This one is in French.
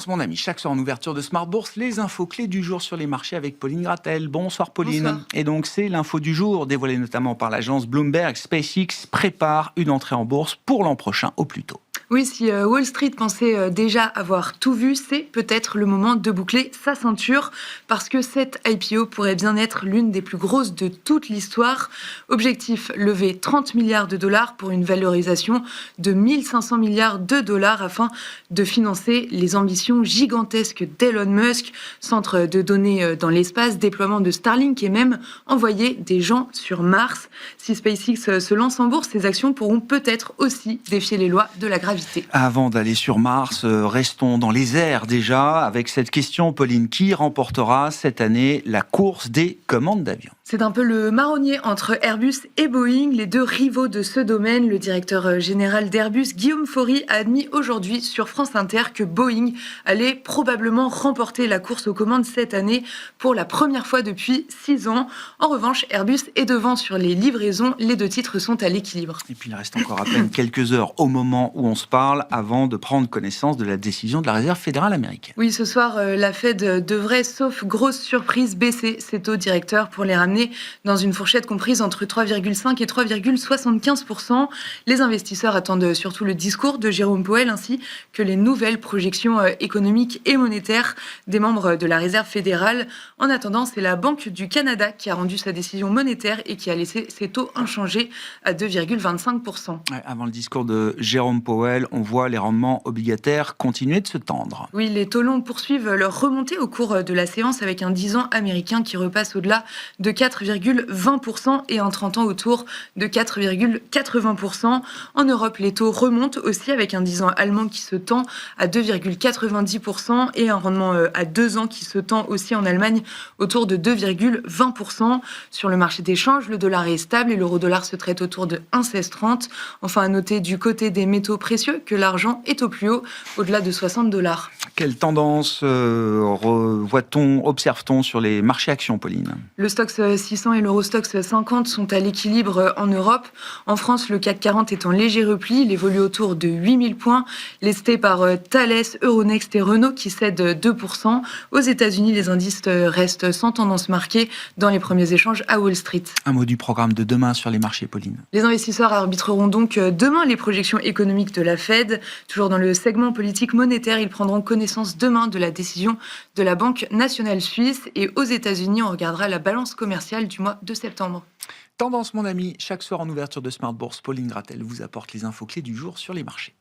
Tendance, mon ami, chaque soir en ouverture de Smart Bourse, les infos clés du jour sur les marchés avec Pauline Gratel. Bonsoir Pauline. Bonsoir. Et donc c'est l'info du jour, dévoilée notamment par l'agence Bloomberg. SpaceX prépare une entrée en bourse pour l'an prochain au plus tôt. Oui, si Wall Street pensait déjà avoir tout vu, c'est peut-être le moment de boucler sa ceinture, parce que cette IPO pourrait bien être l'une des plus grosses de toute l'histoire. Objectif, lever 30 milliards de dollars pour une valorisation de 1500 milliards de dollars afin de financer les ambitions gigantesques d'Elon Musk, centre de données dans l'espace, déploiement de Starlink et même envoyer des gens sur Mars. Si SpaceX se lance en bourse, ses actions pourront peut-être aussi défier les lois de la gravité. Avant d'aller sur Mars, restons dans les airs déjà avec cette question, Pauline. Qui remportera cette année la course des commandes d'avions ? C'est un peu le marronnier entre Airbus et Boeing, les deux rivaux de ce domaine. Le directeur général d'Airbus, Guillaume Faury, a admis aujourd'hui sur France Inter que Boeing allait probablement remporter la course aux commandes cette année pour la première fois depuis 6 ans. En revanche, Airbus est devant sur les livraisons. Les deux titres sont à l'équilibre. Et puis il reste encore à peine quelques heures au moment où on se parle avant de prendre connaissance de la décision de la Réserve fédérale américaine. Oui, ce soir, la Fed devrait, sauf grosse surprise, baisser ses taux directeurs pour les ramener dans une fourchette comprise entre 3,5 et 3,75%. Les investisseurs attendent surtout le discours de Jérôme Powell ainsi que les nouvelles projections économiques et monétaires des membres de la Réserve fédérale. En attendant, c'est la Banque du Canada qui a rendu sa décision monétaire et qui a laissé ses taux inchangés à 2,25%. Avant le discours de Jérôme Powell, on voit les rendements obligataires continuer de se tendre. Oui, les taux longs poursuivent leur remontée au cours de la séance avec un 10 ans américain qui repasse au-delà de 4,20% et un 30 ans autour de 4,80%. En Europe, les taux remontent aussi avec un 10 ans allemand qui se tend à 2,90% et un rendement à 2 ans qui se tend aussi en Allemagne autour de 2,20%. Sur le marché des changes, le dollar est stable et l'euro-dollar se traite autour de 1,1630. Enfin, à noter du côté des métaux précieux que l'argent est au plus haut, au-delà de 60 $. Quelle tendance observe-t-on sur les marchés actions, Pauline ? Le Stoxx 600 et l'Eurostoxx 50 sont à l'équilibre en Europe. En France, le CAC 40 est en léger repli. Il évolue autour de 8000 points, lesté par Thales, Euronext et Renault qui cèdent 2%. Aux États-Unis, les indices restent sans tendance marquée dans les premiers échanges à Wall Street. Un mot du programme de demain sur les marchés, Pauline. Les investisseurs arbitreront donc demain les projections économiques de la Fed. Toujours dans le segment politique monétaire, ils prendront connaissance demain de la décision de la Banque nationale suisse. Et aux États-Unis, on regardera la balance commerciale du mois de septembre. Tendance, mon ami, chaque soir en ouverture de Smart Bourse, Pauline Gratel vous apporte les infos clés du jour sur les marchés.